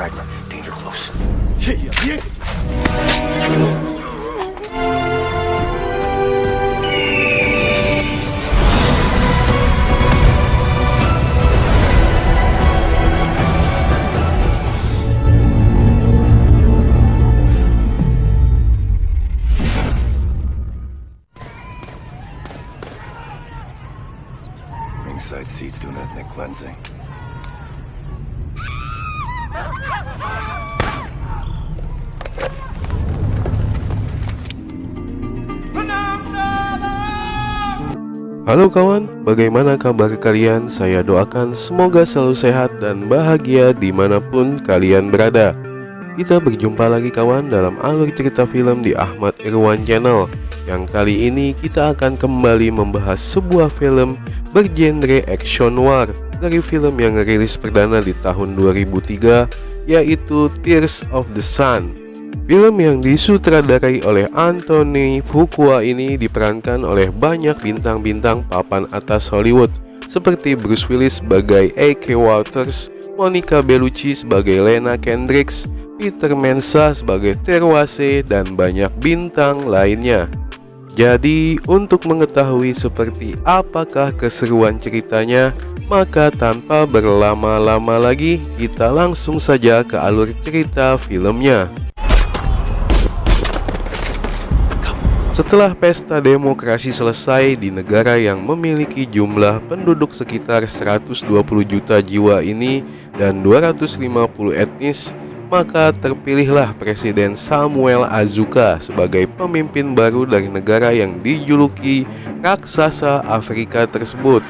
fragment. Danger close. Ringside seats do an ethnic cleansing. Halo kawan, bagaimana kabar kalian? Saya doakan semoga selalu sehat dan bahagia dimanapun kalian berada. Kita berjumpa lagi kawan dalam alur cerita film di Ahmad Irwan Channel. Yang kali ini kita akan kembali membahas sebuah film bergenre action noir dari film yang rilis perdana di tahun 2003, yaitu Tears of the Sun. Film yang disutradarai oleh Anthony Fuqua ini diperankan oleh banyak bintang-bintang papan atas Hollywood seperti Bruce Willis sebagai A.K. Walters, Monica Bellucci sebagai Lena Kendricks, Peter Mensah sebagai Terwase, dan banyak bintang lainnya. Jadi untuk mengetahui seperti apakah keseruan ceritanya, maka tanpa berlama-lama lagi kita langsung saja ke alur cerita filmnya. Setelah pesta demokrasi selesai di negara yang memiliki jumlah penduduk sekitar 120 juta jiwa ini dan 250 etnis, maka terpilihlah Presiden Samuel Azuka sebagai pemimpin baru dari negara yang dijuluki raksasa Afrika tersebut.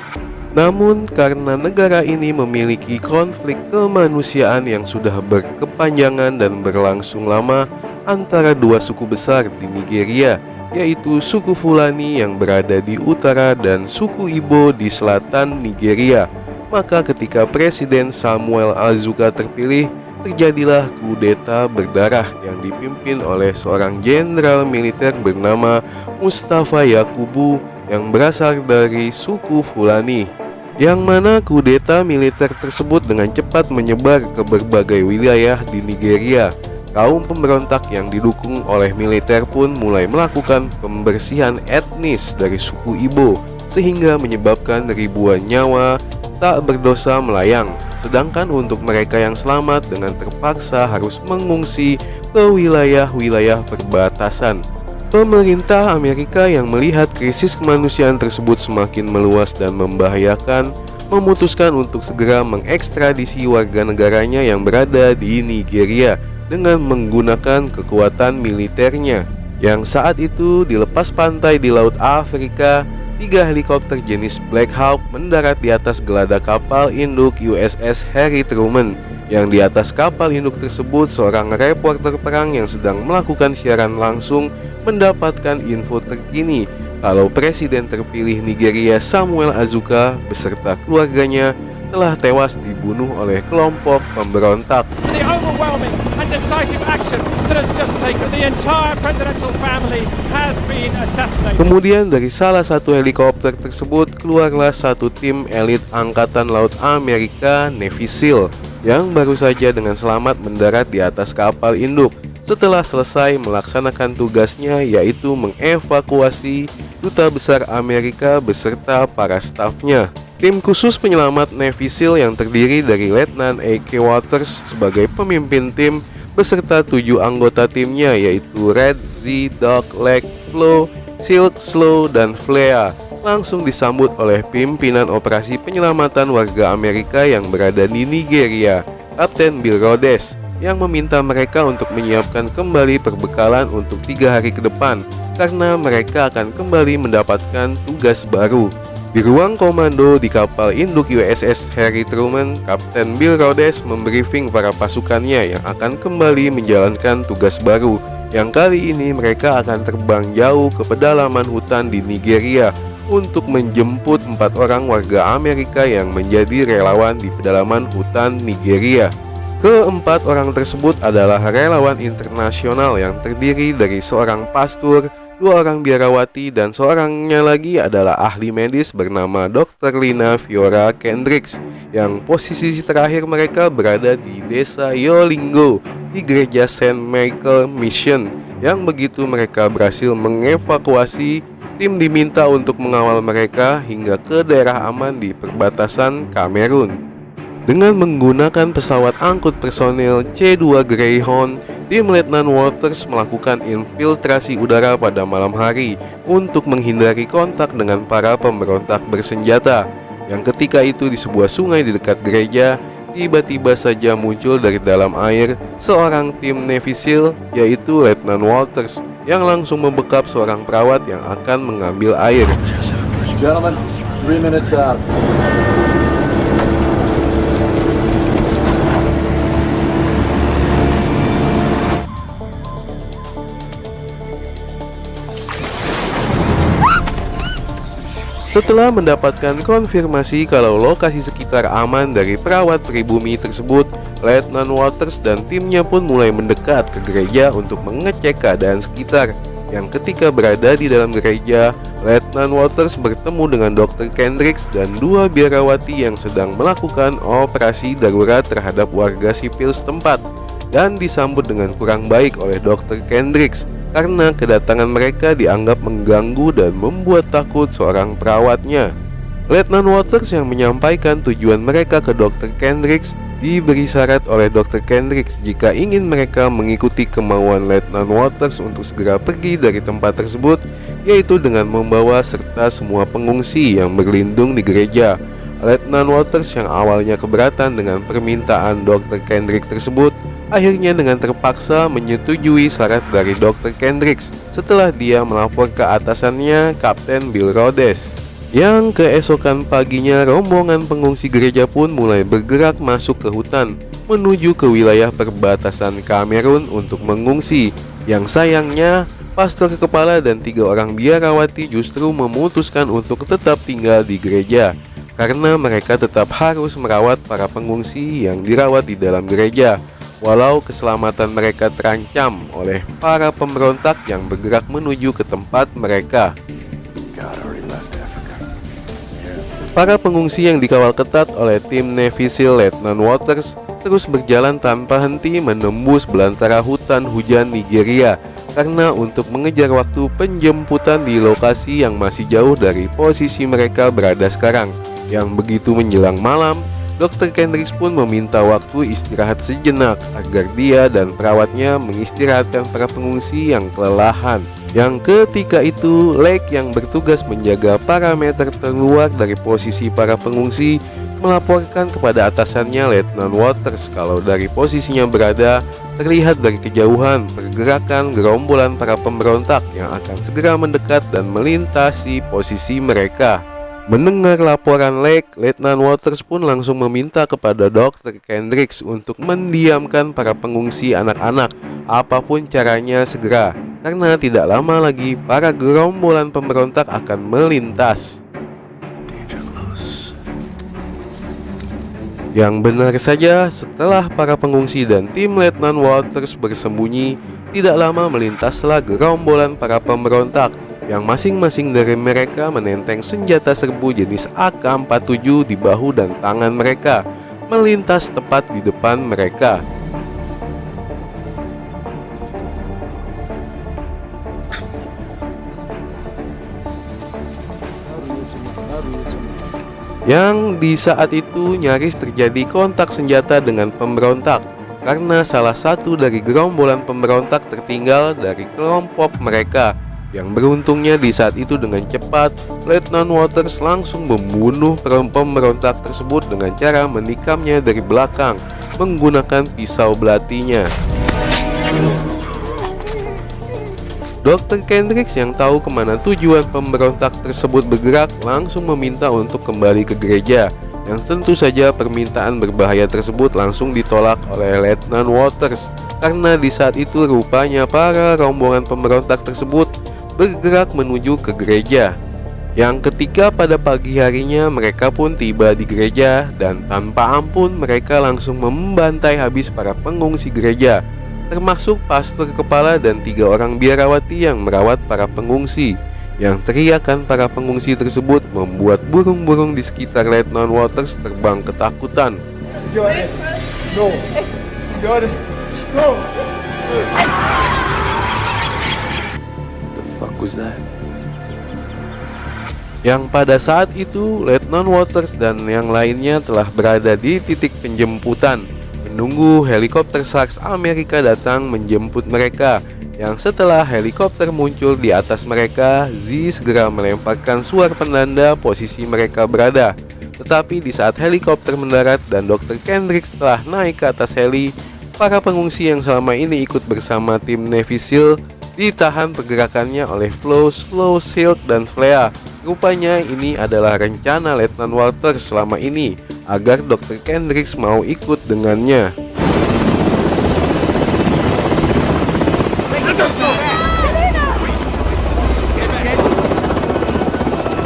Namun karena negara ini memiliki konflik kemanusiaan yang sudah berkepanjangan dan berlangsung lama antara dua suku besar di Nigeria, yaitu suku Fulani yang berada di utara dan suku Igbo di selatan Nigeria, maka ketika Presiden Samuel Azuka terpilih, terjadilah kudeta berdarah yang dipimpin oleh seorang jenderal militer bernama Mustafa Yakubu yang berasal dari suku Fulani, yang mana kudeta militer tersebut dengan cepat menyebar ke berbagai wilayah di Nigeria. Kaum pemberontak yang didukung oleh militer pun mulai melakukan pembersihan etnis dari suku Igbo, sehingga menyebabkan ribuan nyawa tak berdosa melayang. Sedangkan untuk mereka yang selamat dengan terpaksa harus mengungsi ke wilayah-wilayah perbatasan. Pemerintah Amerika yang melihat krisis kemanusiaan tersebut semakin meluas dan membahayakan, memutuskan untuk segera mengekstradisi warga negaranya yang berada di Nigeria dengan menggunakan kekuatan militernya, yang saat itu dilepas pantai di Laut Afrika. 3 helikopter jenis Black Hawk mendarat di atas geladak kapal induk USS Harry Truman. Yang di atas kapal induk tersebut, seorang reporter perang yang sedang melakukan siaran langsung mendapatkan info terkini kalau Presiden terpilih Nigeria Samuel Azuka beserta keluarganya telah tewas dibunuh oleh kelompok pemberontak. Kemudian dari salah satu helikopter tersebut keluarlah satu tim elit Angkatan Laut Amerika, Navy SEAL, yang baru saja dengan selamat mendarat di atas kapal induk setelah selesai melaksanakan tugasnya, yaitu mengevakuasi Duta Besar Amerika beserta para stafnya. Tim khusus penyelamat Navy SEAL yang terdiri dari Letnan A.K. Walters sebagai pemimpin tim beserta 7 anggota timnya, yaitu Red, Z, Doc, Leg, Flo, Silk, Slow, dan Flea, langsung disambut oleh pimpinan operasi penyelamatan warga Amerika yang berada di Nigeria, Kapten Bill Rhodes, yang meminta mereka untuk menyiapkan kembali perbekalan untuk 3 hari ke depan karena mereka akan kembali mendapatkan tugas baru. Di ruang komando di kapal induk USS Harry Truman, Kapten Bill Rhodes membriefing para pasukannya yang akan kembali menjalankan tugas baru, yang kali ini mereka akan terbang jauh ke pedalaman hutan di Nigeria untuk menjemput 4 orang warga Amerika yang menjadi relawan di pedalaman hutan Nigeria. Keempat orang tersebut adalah relawan internasional yang terdiri dari seorang pastor, dua orang biarawati, dan seorangnya lagi adalah ahli medis bernama Dr. Lina Fiora Kendricks, yang posisi terakhir mereka berada di desa Yolingo di gereja Saint Michael Mission. Yang begitu mereka berhasil mengevakuasi, tim diminta untuk mengawal mereka hingga ke daerah aman di perbatasan Kamerun. Dengan menggunakan pesawat angkut personil C2 Greyhound, tim Letnan Waters melakukan infiltrasi udara pada malam hari untuk menghindari kontak dengan para pemberontak bersenjata. Yang ketika itu di sebuah sungai di dekat gereja, tiba-tiba saja muncul dari dalam air seorang tim Navy SEAL, yaitu Letnan Waters, yang langsung membekap seorang perawat yang akan mengambil air. Gentlemen, 3 minutes out. Setelah mendapatkan konfirmasi kalau lokasi sekitar aman dari perawat pribumi tersebut, Letnan Waters dan timnya pun mulai mendekat ke gereja untuk mengecek keadaan sekitar. Yang ketika berada di dalam gereja, Letnan Waters bertemu dengan Dr. Kendricks dan dua biarawati yang sedang melakukan operasi darurat terhadap warga sipil setempat, dan disambut dengan kurang baik oleh Dr. Kendricks karena kedatangan mereka dianggap mengganggu dan membuat takut seorang perawatnya. Letnan Waters yang menyampaikan tujuan mereka ke Dr. Kendricks diberi syarat oleh Dr. Kendricks jika ingin mereka mengikuti kemauan Letnan Waters untuk segera pergi dari tempat tersebut, yaitu dengan membawa serta semua pengungsi yang berlindung di gereja. Letnan Waters yang awalnya keberatan dengan permintaan Dr. Kendricks tersebut, akhirnya dengan terpaksa menyetujui syarat dari Dr. Kendricks setelah dia melapor ke atasannya, Kapten Bill Rhodes. Yang keesokan paginya, rombongan pengungsi gereja pun mulai bergerak masuk ke hutan menuju ke wilayah perbatasan Kamerun untuk mengungsi. Yang sayangnya, pastor kepala dan 3 orang biarawati justru memutuskan untuk tetap tinggal di gereja karena mereka tetap harus merawat para pengungsi yang dirawat di dalam gereja, walau keselamatan mereka terancam oleh para pemberontak yang bergerak menuju ke tempat mereka. Para pengungsi yang dikawal ketat oleh tim Navy SEAL Letnan Waters terus berjalan tanpa henti menembus belantara hutan hujan Nigeria karena untuk mengejar waktu penjemputan di lokasi yang masih jauh dari posisi mereka berada sekarang. Yang begitu menjelang malam, Dr. Kendricks pun meminta waktu istirahat sejenak agar dia dan perawatnya mengistirahatkan para pengungsi yang kelelahan. Yang ketika itu, Lake yang bertugas menjaga parameter terluar dari posisi para pengungsi melaporkan kepada atasannya Letnan Waters kalau dari posisinya berada terlihat dari kejauhan pergerakan gerombolan para pemberontak yang akan segera mendekat dan melintasi posisi mereka. Mendengar laporan Lake, Letnan Waters pun langsung meminta kepada Dr. Kendricks untuk mendiamkan para pengungsi anak-anak apapun caranya segera, karena tidak lama lagi para gerombolan pemberontak akan melintas. Yang benar saja, setelah para pengungsi dan tim Letnan Waters bersembunyi, tidak lama melintaslah gerombolan para pemberontak yang masing-masing dari mereka menenteng senjata serbu jenis AK-47 di bahu dan tangan mereka, melintas tepat di depan mereka. Yang di saat itu nyaris terjadi kontak senjata dengan pemberontak karena salah satu dari gerombolan pemberontak tertinggal dari kelompok mereka. Yang beruntungnya di saat itu dengan cepat, Letnan Waters langsung membunuh pemberontak tersebut dengan cara menikamnya dari belakang menggunakan pisau belatinya. Dr. Kendricks yang tahu kemana tujuan pemberontak tersebut bergerak langsung meminta untuk kembali ke gereja, yang tentu saja permintaan berbahaya tersebut langsung ditolak oleh Letnan Waters karena di saat itu rupanya para rombongan pemberontak tersebut bergerak menuju ke gereja. Yang ketika pada pagi harinya mereka pun tiba di gereja dan tanpa ampun mereka langsung membantai habis para pengungsi gereja. termasuk pastor kepala dan 3 orang biarawati yang merawat para pengungsi. Yang teriakan para pengungsi tersebut membuat burung-burung di sekitar Letnan Waters terbang ketakutan. The fuck was that? Yang pada saat itu Letnan Waters dan yang lainnya telah berada di titik penjemputan, menunggu helikopter SARS Amerika datang menjemput mereka. Yang setelah helikopter muncul di atas mereka, Z segera melemparkan suar penanda posisi mereka berada. Tetapi di saat helikopter mendarat dan Dr. Kendricks telah naik ke atas heli, para pengungsi yang selama ini ikut bersama tim Navy SEAL ditahan pergerakannya oleh Flo, Slow, Silk, dan Flea. Rupanya ini adalah rencana Letnan Waters selama ini agar Dr. Kendricks mau ikut dengannya.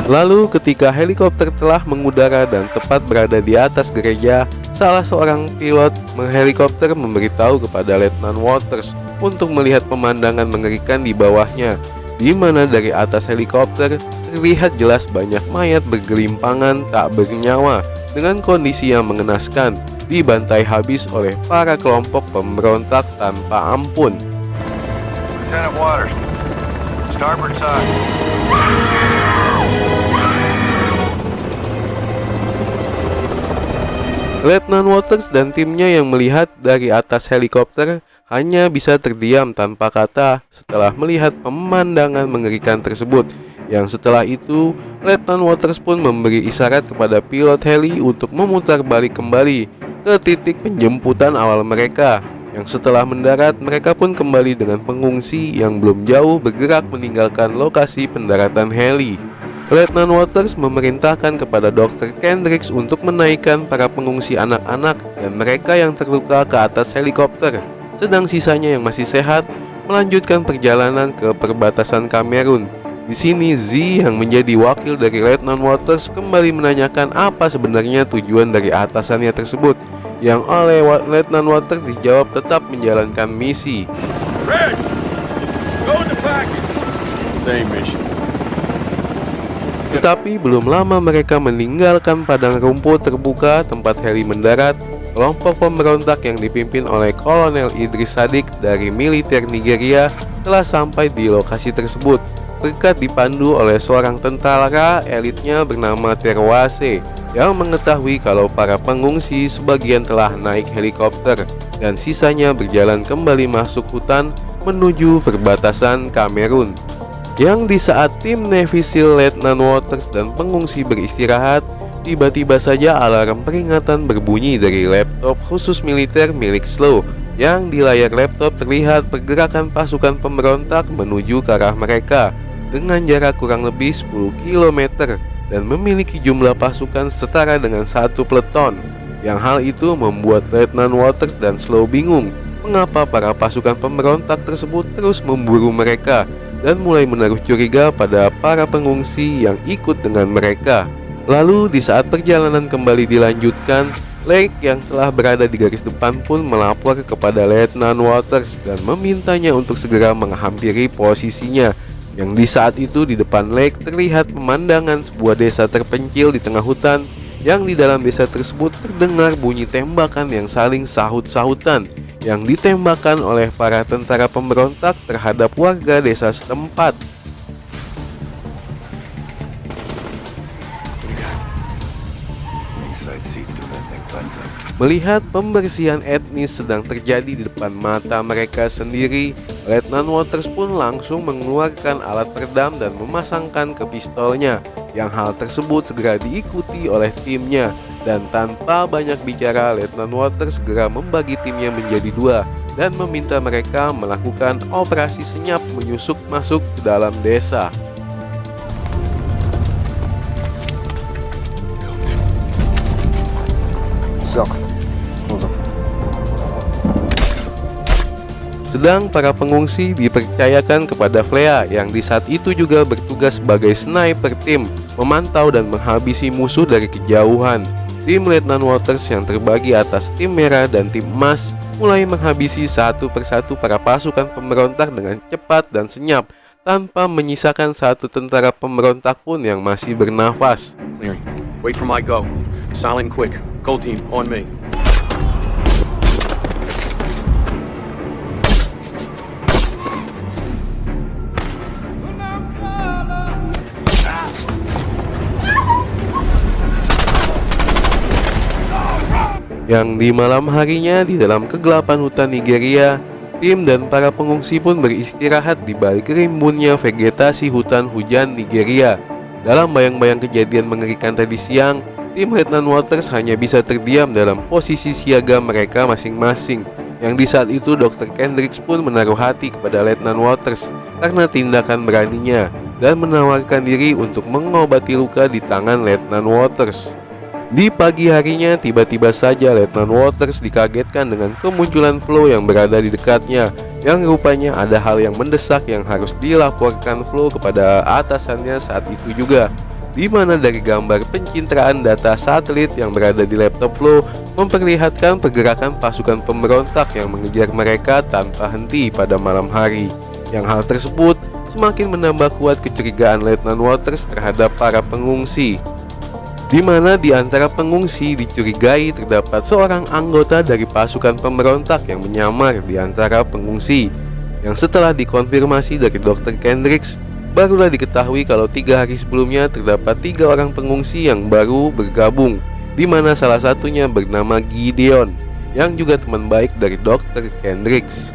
Lalu ketika helikopter telah mengudara dan tepat berada di atas gereja, salah seorang pilot helikopter memberitahu kepada Letnan Waters untuk melihat pemandangan mengerikan di bawahnya, di mana dari atas helikopter terlihat jelas banyak mayat bergelimpangan tak bernyawa dengan kondisi yang mengenaskan, dibantai habis oleh para kelompok pemberontak tanpa ampun. Lieutenant Waters, starboard side. Letnan Waters dan timnya yang melihat dari atas helikopter hanya bisa terdiam tanpa kata setelah melihat pemandangan mengerikan tersebut. Yang setelah itu, Letnan Waters pun memberi isyarat kepada pilot heli untuk memutar balik kembali ke titik penjemputan awal mereka. Yang setelah mendarat, mereka pun kembali dengan pengungsi yang belum jauh bergerak meninggalkan lokasi pendaratan heli. Letnan Waters memerintahkan kepada Dr. Kendricks untuk menaikkan para pengungsi anak-anak dan mereka yang terluka ke atas helikopter, sedang sisanya yang masih sehat melanjutkan perjalanan ke perbatasan Kamerun. Di sini Z yang menjadi wakil dari Letnan Waters kembali menanyakan apa sebenarnya tujuan dari atasannya tersebut, yang oleh Letnan Waters dijawab tetap menjalankan misi. Red, go in the package. Same mission. Tetapi belum lama mereka meninggalkan padang rumput terbuka tempat heli mendarat. Kelompok pemberontak yang dipimpin oleh Kolonel Idris Sadik dari militer Nigeria telah sampai di lokasi tersebut, berkat dipandu oleh seorang tentara elitnya bernama Terwase yang mengetahui kalau para pengungsi sebagian telah naik helikopter dan sisanya berjalan kembali masuk hutan menuju perbatasan Kamerun. Yang di saat tim Navy SEAL Letnan Waters dan pengungsi beristirahat, tiba-tiba saja alarm peringatan berbunyi dari laptop khusus militer milik Slow. Yang di layar laptop terlihat pergerakan pasukan pemberontak menuju ke arah mereka dengan jarak kurang lebih 10 km dan memiliki jumlah pasukan setara dengan 1 peleton. Yang hal itu membuat Letnan Waters dan Slow bingung mengapa para pasukan pemberontak tersebut terus memburu mereka dan mulai menaruh curiga pada para pengungsi yang ikut dengan mereka. Lalu di saat perjalanan kembali dilanjutkan, Lake yang telah berada di garis depan pun melapor kepada Letnan Waters dan memintanya untuk segera menghampiri posisinya. Yang di saat itu di depan Lake terlihat pemandangan sebuah desa terpencil di tengah hutan, yang di dalam desa tersebut terdengar bunyi tembakan yang saling sahut-sahutan yang ditembakkan oleh para tentara pemberontak terhadap warga desa setempat. Melihat pembersihan etnis sedang terjadi di depan mata mereka sendiri, Letnan Waters pun langsung mengeluarkan alat peredam dan memasangkan ke pistolnya. Yang hal tersebut segera diikuti oleh timnya. Dan tanpa banyak bicara, Letnan Waters segera membagi timnya menjadi 2 dan meminta mereka melakukan operasi senyap menyusup masuk ke dalam desa. Sedang para pengungsi dipercayakan kepada Flea yang di saat itu juga bertugas sebagai sniper tim, memantau dan menghabisi musuh dari kejauhan. tim Letnan Waters yang terbagi atas tim merah dan tim emas mulai menghabisi satu persatu para pasukan pemberontak dengan cepat dan senyap, tanpa menyisakan satu tentara pemberontak pun yang masih bernafas. Clearing. Wait for my go. Silent and quick. Gold team, on me. Yang di malam harinya di dalam kegelapan hutan Nigeria, tim dan para pengungsi pun beristirahat di balik rimbunnya vegetasi hutan hujan Nigeria. Dalam bayang-bayang kejadian mengerikan tadi siang, tim Letnan Waters hanya bisa terdiam dalam posisi siaga mereka masing-masing. Yang di saat itu Dr. Kendricks pun menaruh hati kepada Letnan Waters karena tindakan beraninya dan menawarkan diri untuk mengobati luka di tangan Letnan Waters. Di pagi harinya, tiba-tiba saja Letnan Waters dikagetkan dengan kemunculan Flo yang berada di dekatnya, yang rupanya ada hal yang mendesak yang harus dilaporkan Flo kepada atasannya saat itu juga, di mana dari gambar pencitraan data satelit yang berada di laptop Flo memperlihatkan pergerakan pasukan pemberontak yang mengejar mereka tanpa henti pada malam hari. Yang hal tersebut semakin menambah kuat kecurigaan Letnan Waters terhadap para pengungsi, di mana di antara pengungsi dicurigai terdapat seorang anggota dari pasukan pemberontak yang menyamar di antara pengungsi. Yang setelah dikonfirmasi dari Dr. Kendricks, barulah diketahui kalau 3 hari sebelumnya terdapat 3 orang pengungsi yang baru bergabung, di mana salah satunya bernama Gideon, yang juga teman baik dari Dr. Kendricks.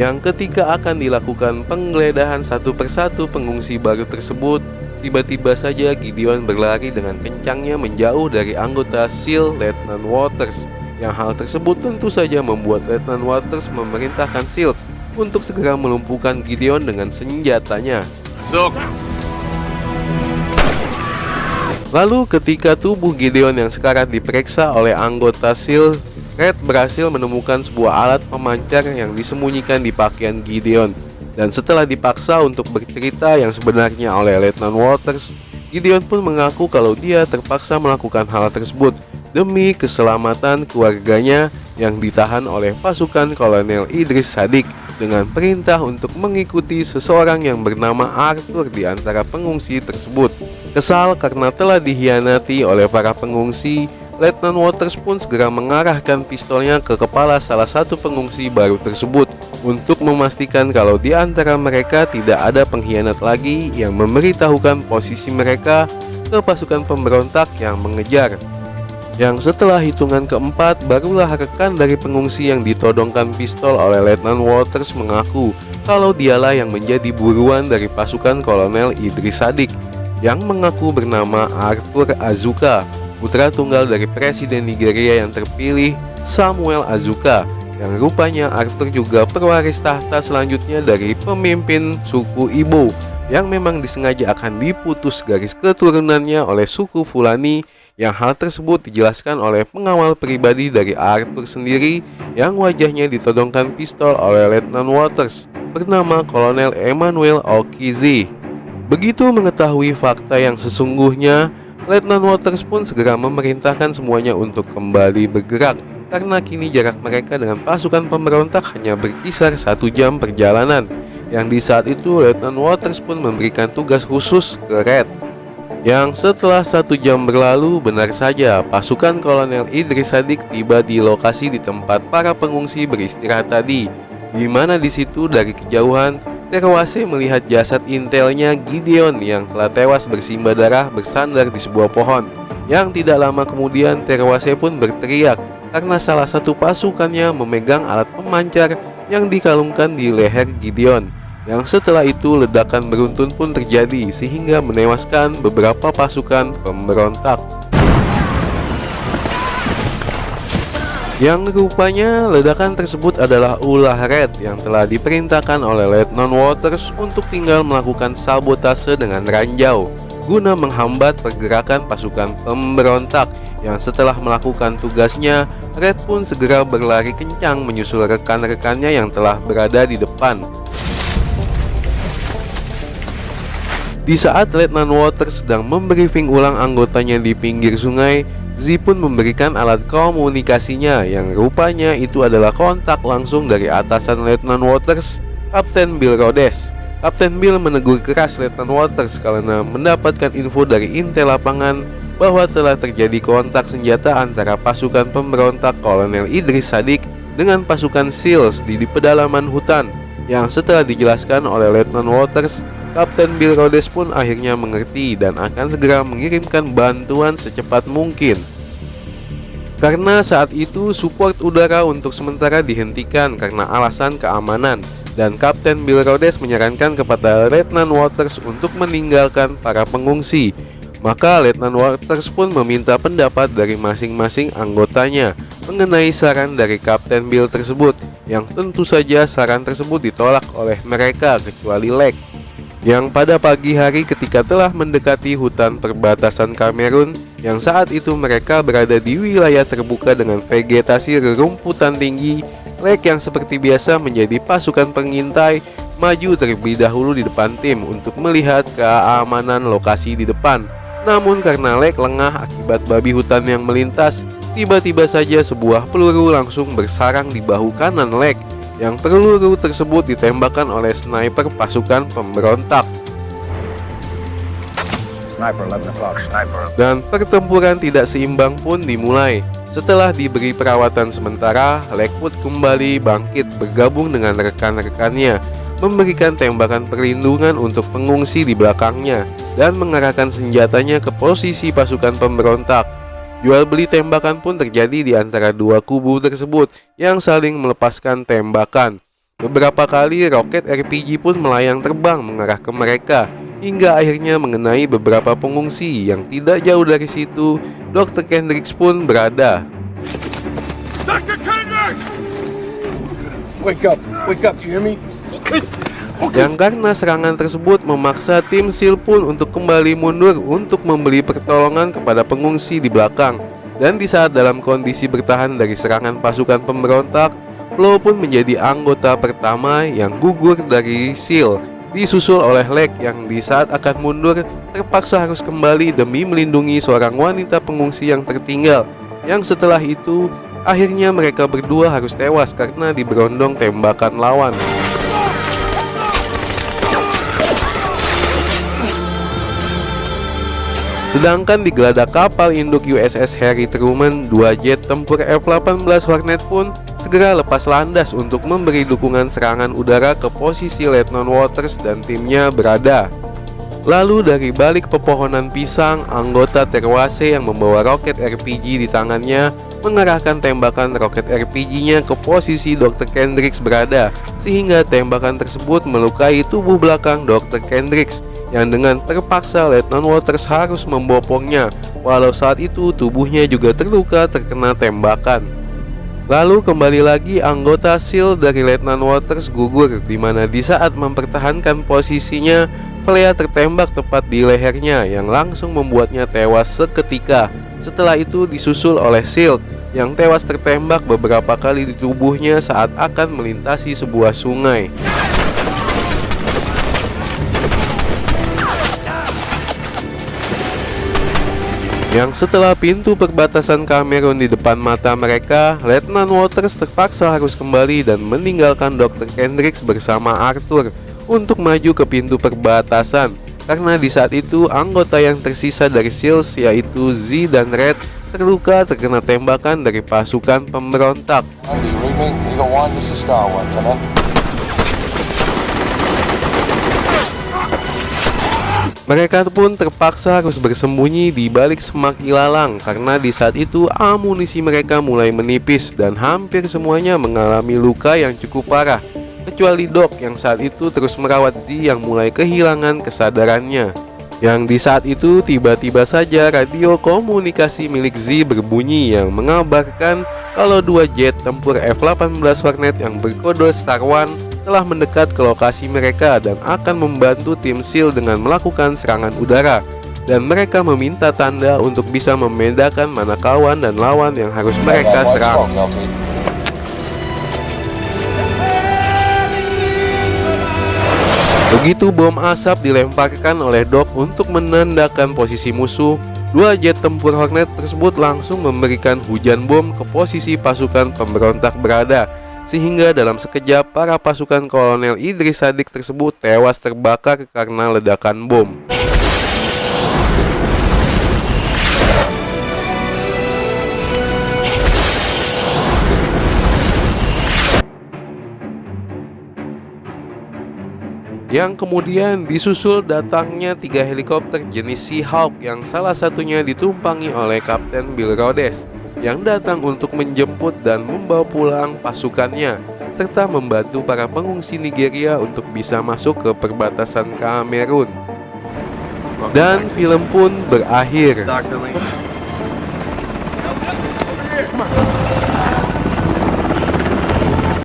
Yang ketika akan dilakukan penggeledahan satu persatu pengungsi baru tersebut, tiba-tiba saja Gideon berlari dengan kencangnya menjauh dari anggota SEAL Letnan Waters. Yang hal tersebut tentu saja membuat Letnan Waters memerintahkan SEAL untuk segera melumpuhkan Gideon dengan senjatanya. Lalu ketika tubuh Gideon yang sekarat diperiksa oleh anggota SEAL, Red berhasil menemukan sebuah alat pemancar yang disembunyikan di pakaian Gideon. Dan setelah dipaksa untuk bercerita yang sebenarnya oleh Letnan Waters, Gideon pun mengaku kalau dia terpaksa melakukan hal tersebut demi keselamatan keluarganya yang ditahan oleh pasukan Kolonel Idris Sadik dengan perintah untuk mengikuti seseorang yang bernama Arthur di antara pengungsi tersebut. Kesal karena telah dikhianati oleh para pengungsi, Letnan Waters pun segera mengarahkan pistolnya ke kepala salah satu pengungsi baru tersebut untuk memastikan kalau di antara mereka tidak ada pengkhianat lagi yang memberitahukan posisi mereka ke pasukan pemberontak yang mengejar. Yang setelah hitungan keempat, barulah rekan dari pengungsi yang ditodongkan pistol oleh Letnan Waters mengaku kalau dialah yang menjadi buruan dari pasukan Kolonel Idris Sadik, yang mengaku bernama Arthur Azuka, putra tunggal dari Presiden Nigeria yang terpilih Samuel Azuka, yang rupanya Arthur juga pewaris tahta selanjutnya dari pemimpin suku Igbo, yang memang disengaja akan diputus garis keturunannya oleh suku Fulani. Yang hal tersebut dijelaskan oleh pengawal pribadi dari Arthur sendiri yang wajahnya ditodongkan pistol oleh Letnan Waters bernama Kolonel Emmanuel Okizi. Begitu mengetahui fakta yang sesungguhnya, Letnan Waters pun segera memerintahkan semuanya untuk kembali bergerak, karena kini jarak mereka dengan pasukan pemberontak hanya berkisar 1 jam perjalanan. Yang di saat itu Letnan Waters pun memberikan tugas khusus ke Red. Yang setelah 1 jam berlalu, benar saja pasukan Kolonel Idris Sadik tiba di lokasi di tempat para pengungsi beristirahat tadi, di mana di situ dari kejauhan Terwase melihat jasad intelnya Gideon yang telah tewas bersimbah darah bersandar di sebuah pohon. Yang tidak lama kemudian Terwase pun berteriak karena salah satu pasukannya memegang alat pemancar yang dikalungkan di leher Gideon. Yang setelah itu ledakan beruntun pun terjadi sehingga menewaskan beberapa pasukan pemberontak. Yang rupanya ledakan tersebut adalah ulah Red yang telah diperintahkan oleh Letnan Waters untuk tinggal melakukan sabotase dengan ranjau guna menghambat pergerakan pasukan pemberontak. Yang setelah melakukan tugasnya, Red pun segera berlari kencang menyusul rekan-rekannya yang telah berada di depan. Di saat Letnan Waters sedang membriefing ulang anggotanya di pinggir sungai, Z pun memberikan alat komunikasinya yang rupanya itu adalah kontak langsung dari atasan Lieutenant Waters, Kapten Bill Rhodes. Kapten Bill menegur keras Lieutenant Waters karena mendapatkan info dari intel lapangan bahwa telah terjadi kontak senjata antara pasukan pemberontak Kolonel Idris Sadik dengan pasukan SEALs di pedalaman hutan. Yang setelah dijelaskan oleh Lieutenant Waters, Kapten Bill Rhodes pun akhirnya mengerti dan akan segera mengirimkan bantuan secepat mungkin. Karena saat itu support udara untuk sementara dihentikan karena alasan keamanan, dan Kapten Bill Rhodes menyarankan kepada Lieutenant Waters untuk meninggalkan para pengungsi. Maka Lieutenant Waters pun meminta pendapat dari masing-masing anggotanya mengenai saran dari Kapten Bill tersebut, yang tentu saja saran tersebut ditolak oleh mereka kecuali Lek, yang pada pagi hari ketika telah mendekati hutan perbatasan Kamerun, yang saat itu mereka berada di wilayah terbuka dengan vegetasi rerumputan tinggi. Lek yang seperti biasa menjadi pasukan pengintai maju terlebih dahulu di depan tim untuk melihat keamanan lokasi di depan. Namun karena Lek lengah akibat babi hutan yang melintas, tiba-tiba saja sebuah peluru langsung bersarang di bahu kanan Lek, yang peluru tersebut ditembakkan oleh sniper pasukan pemberontak. Sniper, 11 o'clock. Sniper. Dan pertempuran tidak seimbang pun dimulai. Setelah diberi perawatan sementara, Lakewood kembali bangkit bergabung dengan rekan-rekannya, memberikan tembakan perlindungan untuk pengungsi di belakangnya, dan mengarahkan senjatanya ke posisi pasukan pemberontak. Jual beli tembakan pun terjadi di antara dua kubu tersebut yang saling melepaskan tembakan. Beberapa kali roket RPG pun melayang terbang mengarah ke mereka, hingga akhirnya mengenai beberapa pengungsi yang tidak jauh dari situ. Dr. Kendricks pun berada. Dr. Kendricks! Wake up, you hear me? Yang karena serangan tersebut memaksa tim SEAL pun untuk kembali mundur untuk memberi pertolongan kepada pengungsi di belakang. Dan di saat dalam kondisi bertahan dari serangan pasukan pemberontak, Flo pun menjadi anggota pertama yang gugur dari SEAL, disusul oleh Lek yang di saat akan mundur terpaksa harus kembali demi melindungi seorang wanita pengungsi yang tertinggal, yang setelah itu akhirnya mereka berdua harus tewas karena diberondong tembakan lawan. Sedangkan di geladak kapal induk USS Harry Truman, dua jet tempur F-18 Hornet pun segera lepas landas untuk memberi dukungan serangan udara ke posisi Lieutenant Waters dan timnya berada. Lalu dari balik pepohonan pisang, anggota Terwase yang membawa roket RPG di tangannya mengarahkan tembakan roket RPG-nya ke posisi Dr. Kendricks berada, sehingga tembakan tersebut melukai tubuh belakang Dr. Kendricks, yang dengan terpaksa Lieutenant Waters harus membopongnya, walau saat itu tubuhnya juga terluka terkena tembakan. Lalu kembali lagi anggota SEAL dari Lieutenant Waters gugur, di mana di saat mempertahankan posisinya, Flea tertembak tepat di lehernya yang langsung membuatnya tewas seketika. Setelah itu disusul oleh SEAL yang tewas tertembak beberapa kali di tubuhnya saat akan melintasi sebuah sungai. Yang setelah pintu perbatasan Kamerun di depan mata mereka, Lieutenant Waters terpaksa harus kembali dan meninggalkan Dr. Kendricks bersama Arthur untuk maju ke pintu perbatasan, karena di saat itu anggota yang tersisa dari SEALs yaitu Z dan Red terluka terkena tembakan dari pasukan pemberontak. Mereka pun terpaksa harus bersembunyi di balik semak ilalang karena di saat itu amunisi mereka mulai menipis dan hampir semuanya mengalami luka yang cukup parah, kecuali Doc yang saat itu terus merawat Z yang mulai kehilangan kesadarannya. Yang di saat itu tiba-tiba saja radio komunikasi milik Z berbunyi yang mengabarkan kalau dua jet tempur F-18 Hornet yang berkode Star One telah mendekat ke lokasi mereka dan akan membantu tim SEAL dengan melakukan serangan udara, dan mereka meminta tanda untuk bisa membedakan mana kawan dan lawan yang harus mereka serang. Begitu bom asap dilemparkan oleh Doc untuk menandakan posisi musuh, Dua jet tempur Hornet tersebut langsung memberikan hujan bom ke posisi pasukan pemberontak berada, sehingga dalam sekejap para pasukan Kolonel Idris Sadik tersebut tewas terbakar karena ledakan bom. Yang kemudian disusul datangnya 3 helikopter jenis Seahawk yang salah satunya ditumpangi oleh Kapten Bill Rhodes yang datang untuk menjemput dan membawa pulang pasukannya serta membantu para pengungsi Nigeria untuk bisa masuk ke perbatasan Kamerun. Dan film pun berakhir. Dr. Lee. Come on.